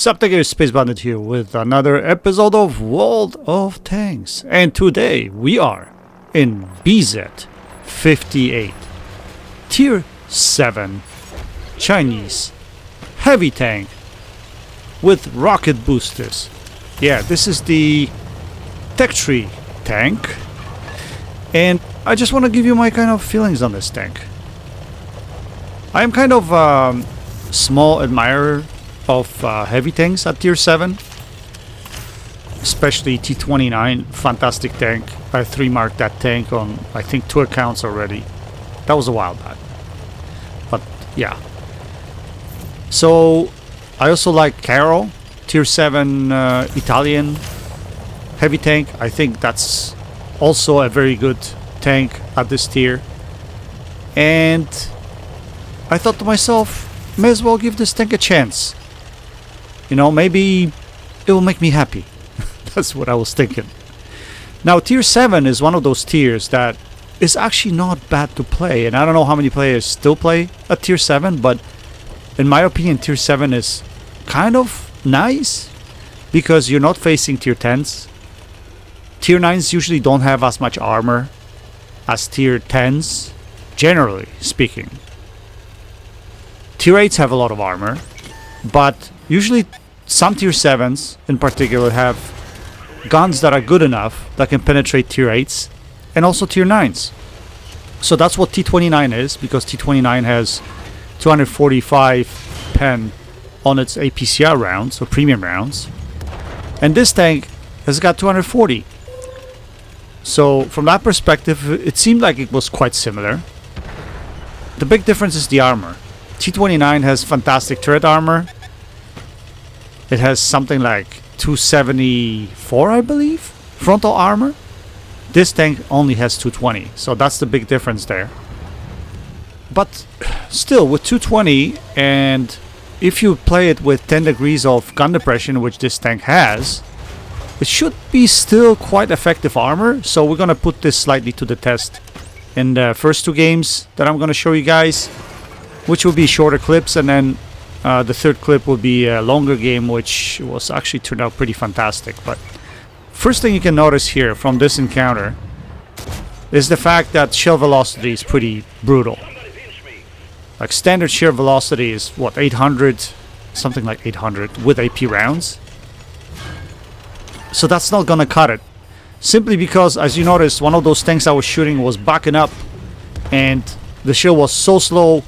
Subtiger Space Bandit here with another episode of World of Tanks, and today we are in BZ-58 Tier 7 Chinese heavy tank with rocket boosters. Yeah, this is the Tech Tree tank, and I just want to give you my kind of feelings on this tank. I am kind of small admirer of heavy tanks at tier 7, especially T-29, fantastic tank. I 3-marked that tank on I think 2 accounts already. That was a while back, but yeah. So I also like Caro, tier 7 Italian heavy tank. I think that's also a very good tank at this tier, and I thought to myself, may as well give this tank a chance. You know, maybe it will make me happy. That's what I was thinking. Now, tier 7 is one of those tiers that is actually not bad to play. And I don't know how many players still play at tier 7, but in my opinion, tier 7 is kind of nice because you're not facing tier 10s. Tier 9s usually don't have as much armor as tier 10s, generally speaking. Tier 8s have a lot of armor, but usually some tier 7s in particular have guns that are good enough that can penetrate tier 8s and also tier 9s. So that's what T-29 is, because T-29 has 245 pen on its APCR rounds, or premium rounds, and this tank has got 240. So from that perspective, it seemed like it was quite similar. The big difference is the armor. T-29 has fantastic turret armor. It has something like 274, I believe, frontal armor. This tank only has 220, so that's the big difference there. But still, with 220, and if you play it with 10 degrees of gun depression, which this tank has, it should be still quite effective armor. So we're gonna put this slightly to the test in the first 2 games that I'm gonna show you guys, which will be shorter clips, and then the third clip will be a longer game, which was actually turned out pretty fantastic. But first thing you can notice here from this encounter is the fact that shell velocity is pretty brutal. Like standard shear velocity is what, 800, something like 800 with AP rounds. So that's not gonna cut it, simply because, as you notice, one of those tanks I was shooting was backing up, and the shell was so slow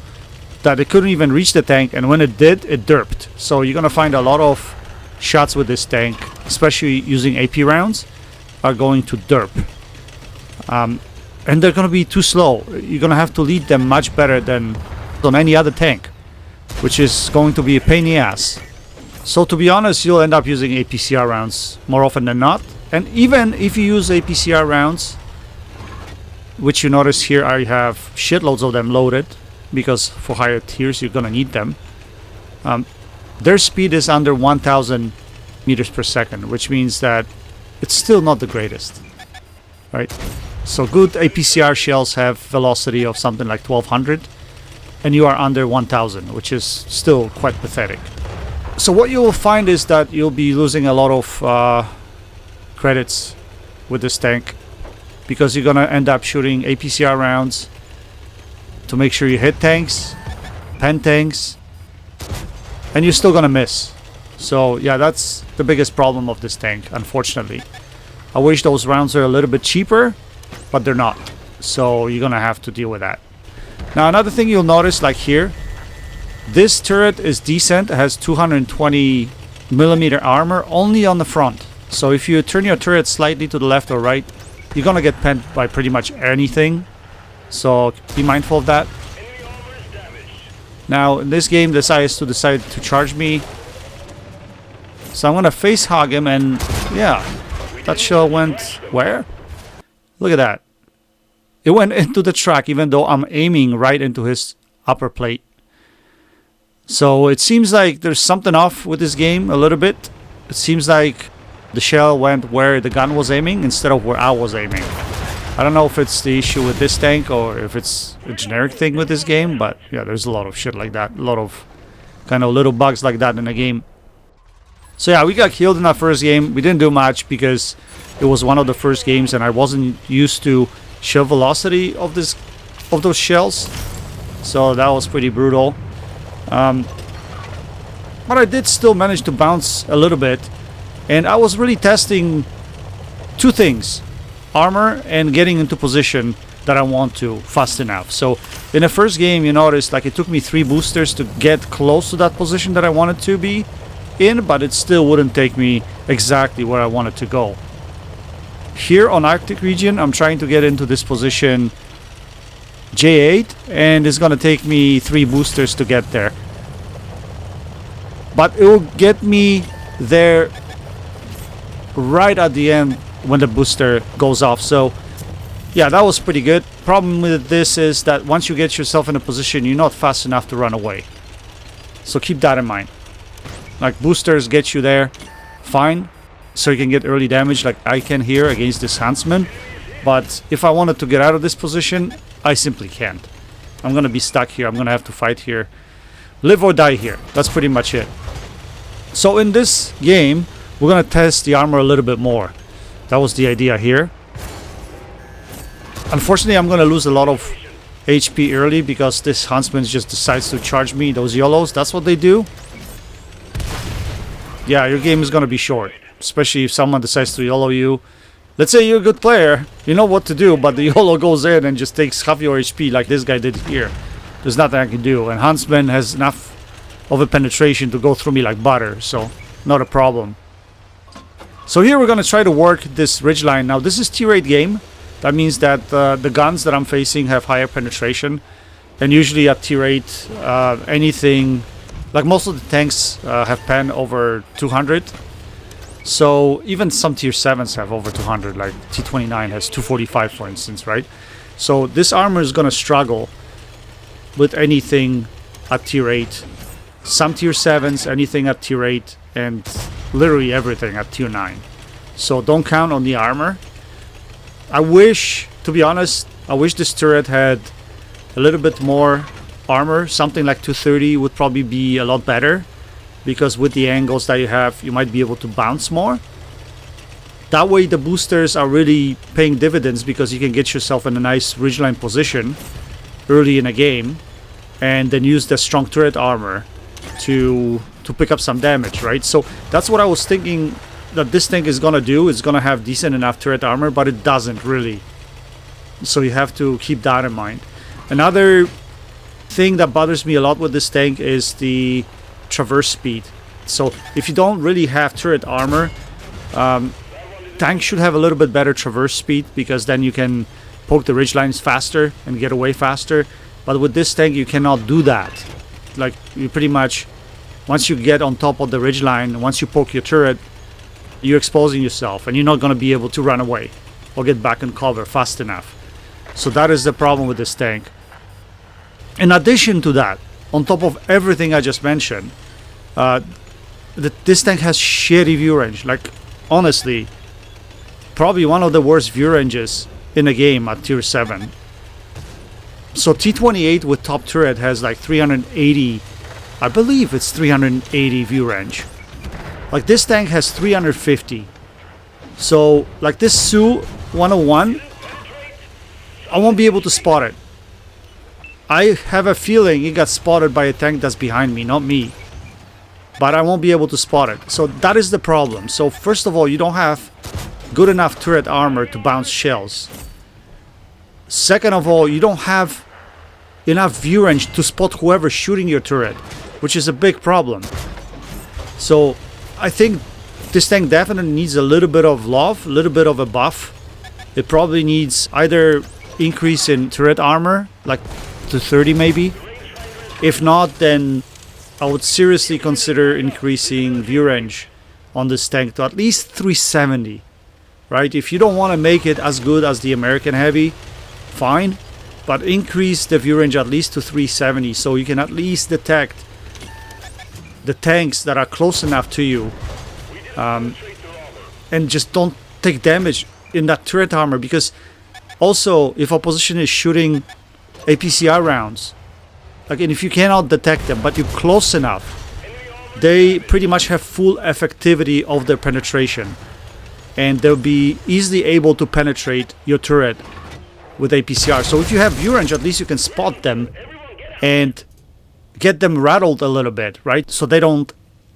that it couldn't even reach the tank, and when it did, it derped. So you're gonna find a lot of shots with this tank, especially using AP rounds, are going to derp. And they're gonna be too slow. You're gonna have to lead them much better than on any other tank, which is going to be a pain in the ass. So to be honest, you'll end up using APCR rounds more often than not. And even if you use APCR rounds, which you notice here, I have shitloads of them loaded, because for higher tiers you're gonna need them. Their speed is under 1000 meters per second, which means that it's still not the greatest, right? So good APCR shells have velocity of something like 1200, and you are under 1000, which is still quite pathetic. So what you will find is that you'll be losing a lot of credits with this tank, because you're gonna end up shooting APCR rounds to make sure you hit tanks, pen tanks, and you're still gonna miss. So yeah, that's the biggest problem of this tank, unfortunately. I wish those rounds are a little bit cheaper, but they're not. So you're gonna have to deal with that. Now another thing you'll notice, like here, this turret is decent. It has 220 millimeter armor only on the front. So if you turn your turret slightly to the left or right, you're gonna get penned by pretty much anything. So be mindful of that. Now in this game, this IS-2 decided to charge me, so I'm gonna face hog him, and yeah, that shell went where? Look at that. It went into the track even though I'm aiming right into his upper plate. So it seems like there's something off with this game a little bit. It seems like the shell went where the gun was aiming instead of where I was aiming. I don't know if it's the issue with this tank or if it's a generic thing with this game, but yeah, there's a lot of shit like that. A lot of kind of little bugs like that in the game. So yeah, we got killed in our first game. We didn't do much because it was one of the first games and I wasn't used to shell velocity of those shells. So that was pretty brutal. But I did still manage to bounce a little bit. And I was really testing two things. Armor and getting into position that I want to fast enough. So in the first game, you noticed like it took me 3 boosters to get close to that position that I wanted to be in, but it still wouldn't take me exactly where I wanted to go. Here on Arctic region, I'm trying to get into this position J8, and it's gonna take me 3 boosters to get there. But it will get me there right at the end when the booster goes off. So yeah, that was pretty good. Problem with this is that once you get yourself in a position, you're not fast enough to run away. So keep that in mind. Like boosters get you there fine, so you can get early damage like I can here against this Huntsman. But if I wanted to get out of this position, I simply can't. I'm gonna be stuck here. I'm gonna have to fight here. Live or die here. That's pretty much it. So in this game, we're gonna test the armor a little bit more. That was the idea here. Unfortunately, I'm gonna lose a lot of HP early because this Huntsman just decides to charge me. Those YOLOs, that's what they do. Yeah, your game is gonna be short. Especially if someone decides to YOLO you. Let's say you're a good player, you know what to do, but the YOLO goes in and just takes half your HP like this guy did here. There's nothing I can do. And Huntsman has enough of a penetration to go through me like butter, so not a problem. So here we're gonna try to work this ridgeline. Now this is tier 8 game. That means that the guns that I'm facing have higher penetration. And usually at tier 8, anything, like most of the tanks have pen over 200. So even some tier 7s have over 200, like T29 has 245 for instance, right? So this armor is gonna struggle with anything at tier 8. Some tier 7s, anything at tier 8, and literally everything at tier 9. So don't count on the armor. I wish, to be honest, I wish this turret had a little bit more armor. Something like 230 would probably be a lot better, because with the angles that you have, you might be able to bounce more. That way the boosters are really paying dividends, because you can get yourself in a nice ridgeline position early in a game and then use the strong turret armor to pick up some damage, right? So that's what I was thinking that this thing is gonna do. It's gonna have decent enough turret armor, but it doesn't really. So you have to keep that in mind. Another thing that bothers me a lot with this tank is the traverse speed. So if you don't really have turret armor, tank should have a little bit better traverse speed, because then you can poke the ridgelines faster and get away faster. But with this tank you cannot do that. Like, you pretty much, once you get on top of the ridgeline, once you poke your turret, you're exposing yourself and you're not going to be able to run away or get back in cover fast enough. So that is the problem with this tank. In addition to that, on top of everything I just mentioned, this tank has shitty view range. Like, honestly, probably one of the worst view ranges in the game at tier 7. So T28 with top turret has like 380, I believe it's 380 view range. Like, this tank has 350. So like this Su 101, I won't be able to spot it. I have a feeling it got spotted by a tank that's behind me, not me. But I won't be able to spot it. So that is the problem. So first of all, you don't have good enough turret armor to bounce shells. Second of all, you don't have enough view range to spot whoever's shooting your turret, which is a big problem. So I think this tank definitely needs a little bit of love, a little bit of a buff. It probably needs either increase in turret armor, like to 30 maybe. If not, then I would seriously consider increasing view range on this tank to at least 370. Right? If you don't want to make it as good as the American Heavy, fine, but increase the view range at least to 370 so you can at least detect the tanks that are close enough to you, and just don't take damage in that turret armor, because also if opposition is shooting APCR rounds, again, if you cannot detect them but you're close enough, they pretty much have full effectivity of their penetration, and they'll be easily able to penetrate your turret with APCR. So if you have view range, at least you can spot them and get them rattled a little bit, right? So they don't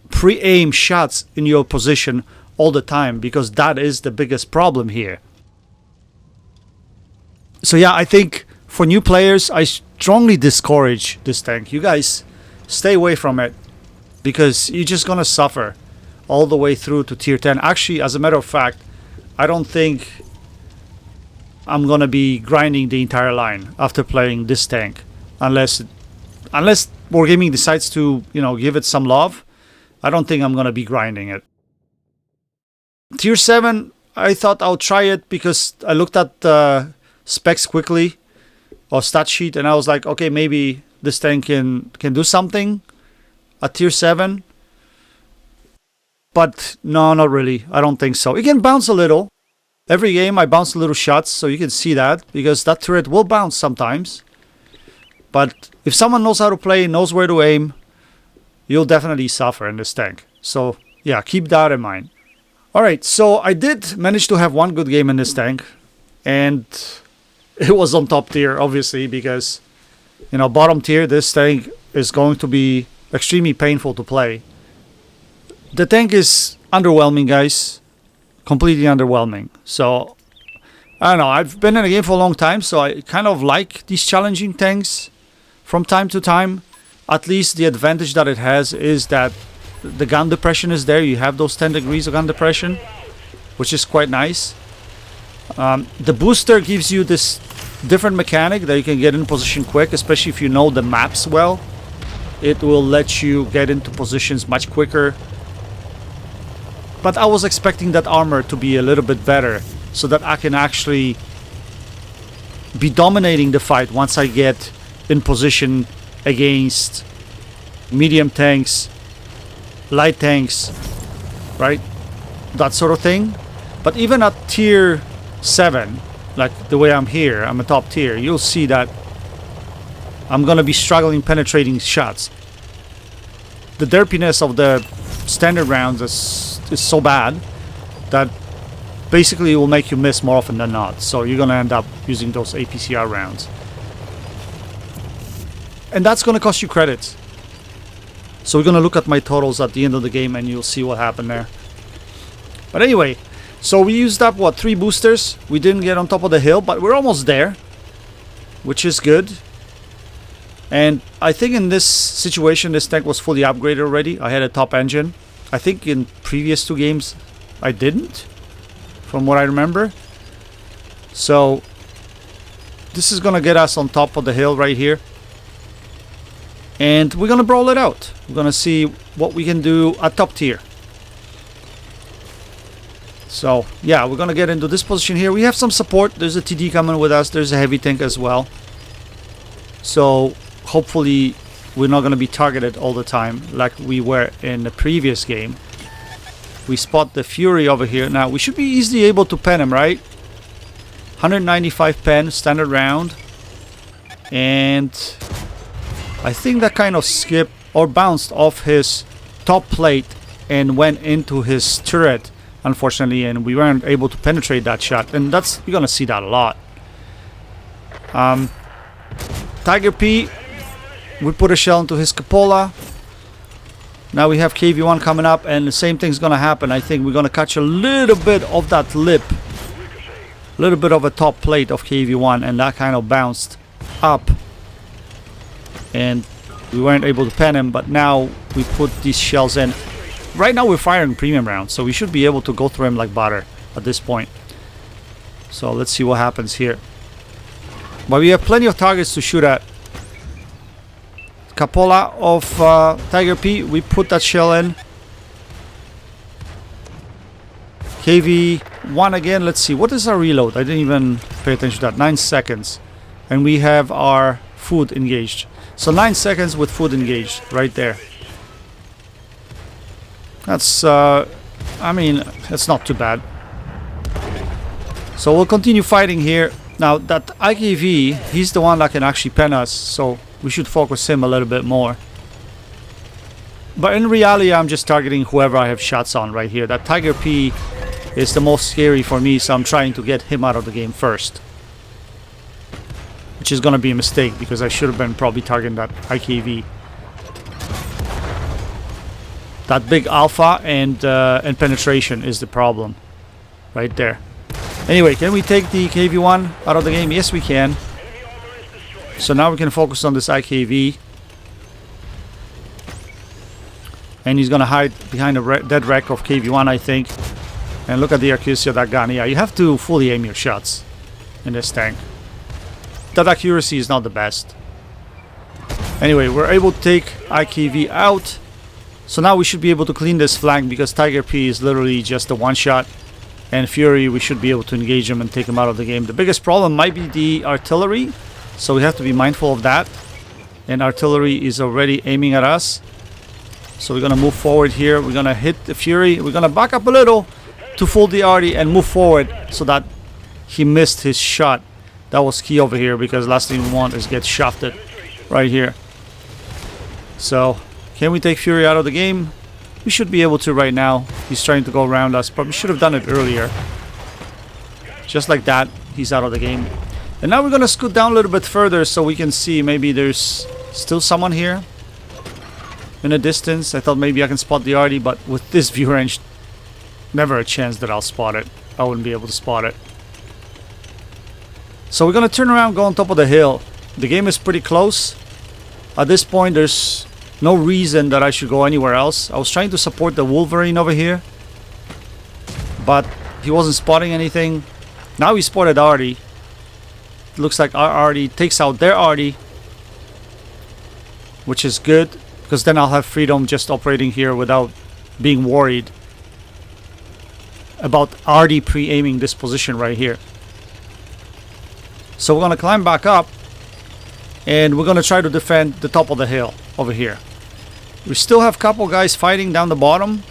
pre-aim shots in your position all the time, because that is the biggest problem here. So yeah, I think for new players, I strongly discourage this tank. You guys stay away from it, because you're just gonna suffer all the way through to tier 10. Actually, as a matter of fact, I don't think I'm gonna be grinding the entire line after playing this tank, unless Wargaming decides to, you know, give it some love. I don't think I'm gonna be grinding it. Tier 7, I thought I'll try it because I looked at the specs quickly, or stat sheet, and I was like, okay, maybe this tank can do something at tier 7. But no, not really. I don't think so. It can bounce a little. Every game I bounce little shots, so you can see that, because that turret will bounce sometimes. But if someone knows how to play, knows where to aim, you'll definitely suffer in this tank. So yeah, keep that in mind. Alright, so I did manage to have one good game in this tank, and it was on top tier, obviously, because, you know, bottom tier, this tank is going to be extremely painful to play. The tank is underwhelming, guys. Completely underwhelming. So, I don't know, I've been in the game for a long time, so I kind of like these challenging tanks from time to time. At least the advantage that it has is that the gun depression is there. You have those 10 degrees of gun depression, which is quite nice. The booster gives you this different mechanic that you can get in position quick, especially if you know the maps well. It will let you get into positions much quicker. But I was expecting that armor to be a little bit better, so that I can actually be dominating the fight once I get in position against medium tanks, light tanks, right? That sort of thing. But even at tier 7, like the way I'm here, I'm a top tier, you'll see that I'm gonna be struggling penetrating shots. The derpiness of the standard rounds is so bad that basically it will make you miss more often than not. So you're gonna end up using those APCR rounds, and that's gonna cost you credits. So we're gonna look at my totals at the end of the game, and you'll see what happened there. But anyway, so we used up, what, 3 boosters. We didn't get on top of the hill, but we're almost there, which is good. And I think in this situation, this tank was fully upgraded already. I had a top engine. I think in previous 2 games I didn't, from what I remember. So this is gonna get us on top of the hill right here, and we're gonna brawl it out. We're gonna see what we can do at top tier. So yeah, we're gonna get into this position here. We have some support. There's a TD coming with us. There's a heavy tank as well. So hopefully we're not going to be targeted all the time like we were in the previous game. We spot the Fury over here. Now we should be easily able to pen him, right? 195 pen, standard round. And I think that kind of skipped or bounced off his top plate and went into his turret, unfortunately, and we weren't able to penetrate that shot. And that's, you're going to see that a lot. Tiger P, we put a shell into his cupola. Now we have KV-1 coming up, and the same thing's gonna happen. I think we're gonna catch a little bit of that lip, a little bit of a top plate of KV-1, and that kind of bounced up, and we weren't able to pen him. But now we put these shells in. Right now we're firing premium rounds, so we should be able to go through him like butter at this point. So let's see what happens here. But we have plenty of targets to shoot at. Cupola of Tiger P, we put that shell in. KV-1 again, let's see, what is our reload? I didn't even pay attention to that. 9 seconds. and we have our food engaged. So 9 seconds with food engaged right there. That's I mean, it's not too bad. So we'll continue fighting here. Now that IKV, he's the one that can actually pen us, so we should focus him a little bit more. But in reality, I'm just targeting whoever I have shots on right here. That Tiger P is the most scary for me, so I'm trying to get him out of the game first. Which is gonna be a mistake, because I should have been probably targeting that IKV. That big alpha and penetration is the problem. Right there. Anyway, can we take the KV-1 out of the game? Yes, we can. So now we can focus on this IKV. And he's gonna hide behind a dead wreck of KV-1, I think. And look at the accuracy of that gun. Yeah, you have to fully aim your shots in this tank. That accuracy is not the best. Anyway, we're able to take IKV out. So now we should be able to clean this flank, because Tiger P is literally just a one-shot. And Fury, we should be able to engage him and take him out of the game. The biggest problem might be the artillery, so we have to be mindful of that. And artillery is already aiming at us. So we're going to move forward here. We're going to hit the Fury. We're going to back up a little to fool the arty and move forward so that he missed his shot. That was key over here, because last thing we want is get shafted right here. So, can we take Fury out of the game? We should be able to right now. He's trying to go around us, but we should have done it earlier. Just like that, he's out of the game. And now we're going to scoot down a little bit further so we can see maybe there's still someone here in the distance. I thought maybe I can spot the arty, but with this view range, never a chance that I'll spot it. I wouldn't be able to spot it. So we're going to turn around, go on top of the hill. The game is pretty close. At this point, there's no reason that I should go anywhere else. I was trying to support the Wolverine over here, but he wasn't spotting anything. Now he spotted arty. It looks like our arty takes out their arty, which is good, because then I'll have freedom just operating here without being worried about arty pre-aiming this position right here. So we're going to climb back up, and we're going to try to defend the top of the hill over here. We still have a couple guys fighting down the bottom.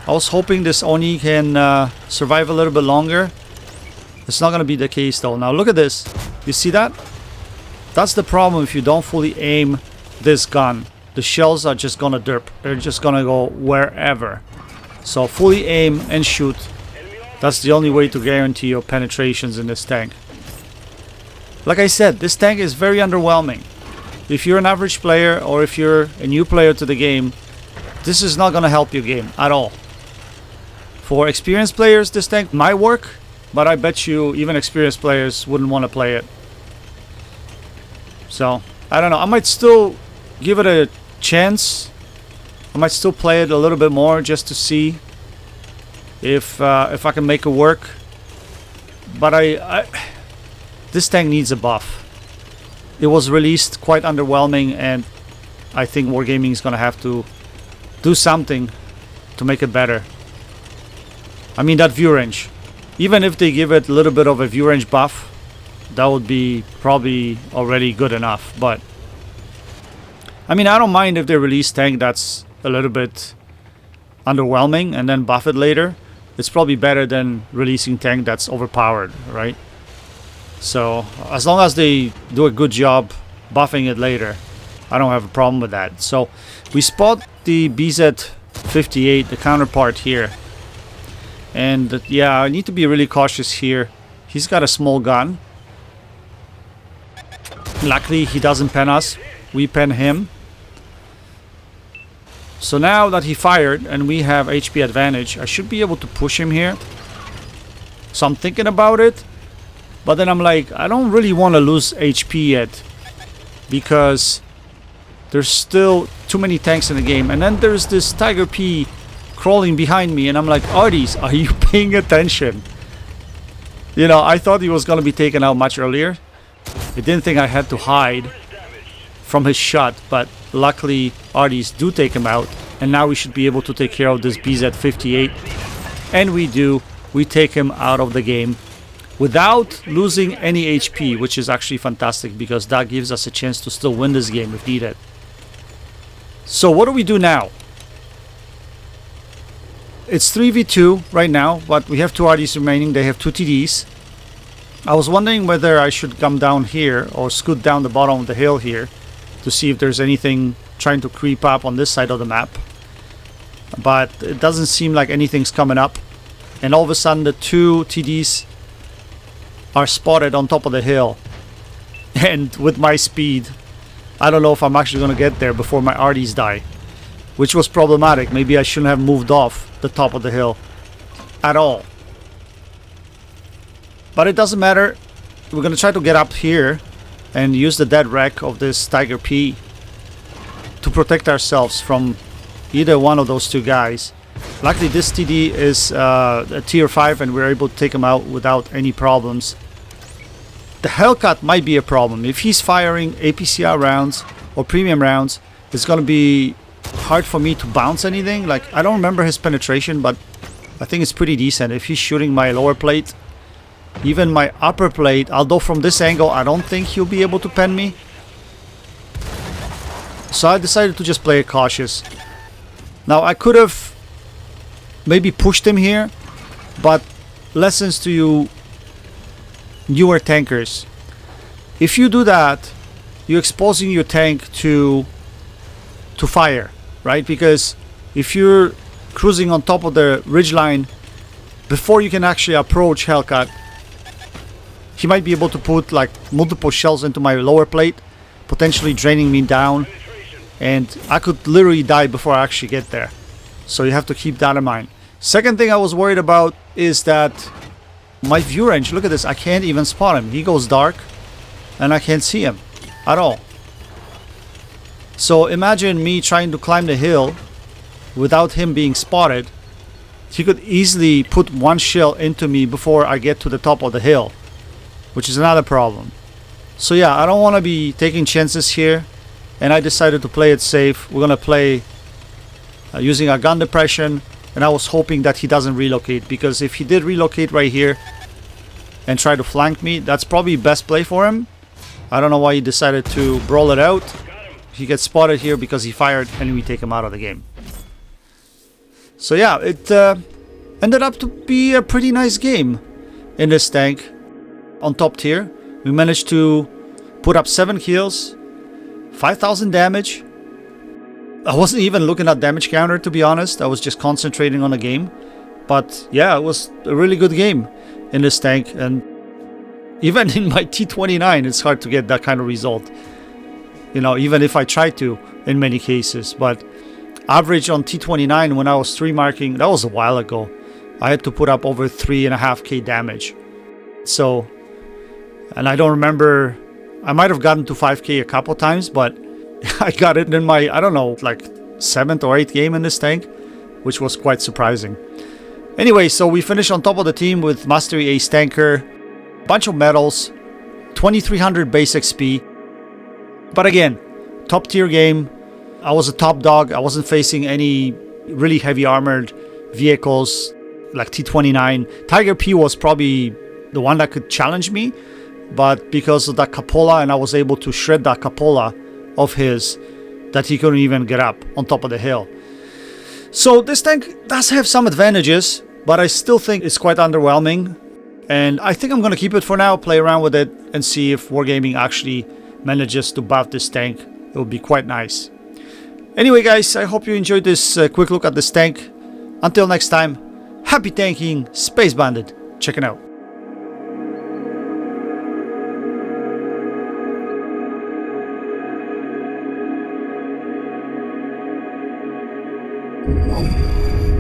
I was hoping this Oni can survive a little bit longer. It's not going to be the case though. Now look at this. You see that? That's the problem if you don't fully aim this gun. The shells are just going to derp. They're just going to go wherever. So fully aim and shoot. That's the only way to guarantee your penetrations in this tank. Like I said, this tank is very underwhelming. If you're an average player, or if you're a new player to the game, this is not going to help your game at all. For experienced players, this tank might work, but I bet you even experienced players wouldn't want to play it. So, I don't know. I might still give it a chance. I might still play it a little bit more just to see if I can make it work. But this tank needs a buff. It was released quite underwhelming, and I think Wargaming is going to have to do something to make it better. I mean, that view range. Even if they give it a little bit of a view range buff, that would be probably already good enough. But I mean, I don't mind if they release tank that's a little bit underwhelming and then buff it later. It's probably better than releasing tank that's overpowered, right? So, as long as they do a good job buffing it later, I don't have a problem with that. So, we spot the BZ-58, the counterpart here. And, yeah, I need to be really cautious here. He's got a small gun. Luckily, he doesn't pen us. We pen him. So, now that he fired and we have HP advantage, I should be able to push him here. So, I'm thinking about it. But then I'm like, I don't really want to lose HP yet, because there's still too many tanks in the game. And then there's this Tiger P crawling behind me, and I'm like, Arties, are you paying attention? You know, I thought he was going to be taken out much earlier. I didn't think I had to hide from his shot, but luckily Arties do take him out. And now we should be able to take care of this BZ-58. And we do. We take him out of the game. without losing any HP, which is actually fantastic because that gives us a chance to still win this game if needed. So what do we do now? It's 3v2 right now, but we have 2 RDs remaining. They have 2 TDs. I was wondering whether I should come down here or scoot down the bottom of the hill here to see if there's anything trying to creep up on this side of the map. But it doesn't seem like anything's coming up. And all of a sudden the 2 TDs are spotted on top of the hill. And with my speed, I don't know if I'm actually going to get there before my RDs die. Which was problematic. Maybe I shouldn't have moved off the top of the hill at all. But it doesn't matter. We're going to try to get up here and use the dead wreck of this Tiger P to protect ourselves from either one of those 2 guys. Luckily this TD is a tier 5 and we're able to take him out without any problems. The Hellcat might be a problem. If he's firing APCR rounds or premium rounds, it's going to be hard for me to bounce anything. Like, I don't remember his penetration, but I think it's pretty decent. If he's shooting my lower plate, even my upper plate, although from this angle I don't think he'll be able to pen me. So I decided to just play it cautious. Now I could have maybe pushed him here, but lessons to you newer tankers. If you do that, you're exposing your tank to fire, right? Because if you're cruising on top of the ridgeline before you can actually approach Hellcat, he might be able to put like multiple shells into my lower plate, potentially draining me down, and I could literally die before I actually get there. So you have to keep that in mind. Second thing I was worried about is that my view range, look at this, I can't even spot him. He goes dark and I can't see him at all. So imagine me trying to climb the hill without him being spotted. He could easily put 1 shell into me before I get to the top of the hill, which is another problem. So yeah, I don't want to be taking chances here, and I decided to play it safe. We're gonna play using a gun depression, and I was hoping that he doesn't relocate, because if he did relocate right here and try to flank me, that's probably best play for him. I don't know why he decided to brawl it out. He gets spotted here because he fired, and we take him out of the game. So yeah, it ended up to be a pretty nice game in this tank. On top tier, we managed to put up 7 kills, 5,000 damage. I wasn't even looking at damage counter, to be honest. I was just concentrating on the game. But yeah, it was a really good game in this tank, and even in my T29 it's hard to get that kind of result, you know, even if I try to in many cases. But average on T29 when I was 3 marking, that was a while ago, I had to put up over 3.5k damage. So, and I don't remember, I might have gotten to 5k a couple times, but I got it in my, I don't know, like 7th or 8th game in this tank, which was quite surprising. Anyway, so we finished on top of the team with Mastery Ace Tanker, bunch of medals, 2300 base XP. But again, top tier game. I was a top dog. I wasn't facing any really heavy armored vehicles like T29. Tiger P was probably the one that could challenge me, but because of that cupola, and I was able to shred that cupola of his, that he couldn't even get up on top of the hill. So this tank does have some advantages, but I still think it's quite underwhelming. And I think I'm going to keep it for now, play around with it, and see if Wargaming actually manages to buff this tank. It would be quite nice. Anyway guys, I hope you enjoyed this quick look at this tank. Until next time, happy tanking, Space Bandit, checking out. Wow.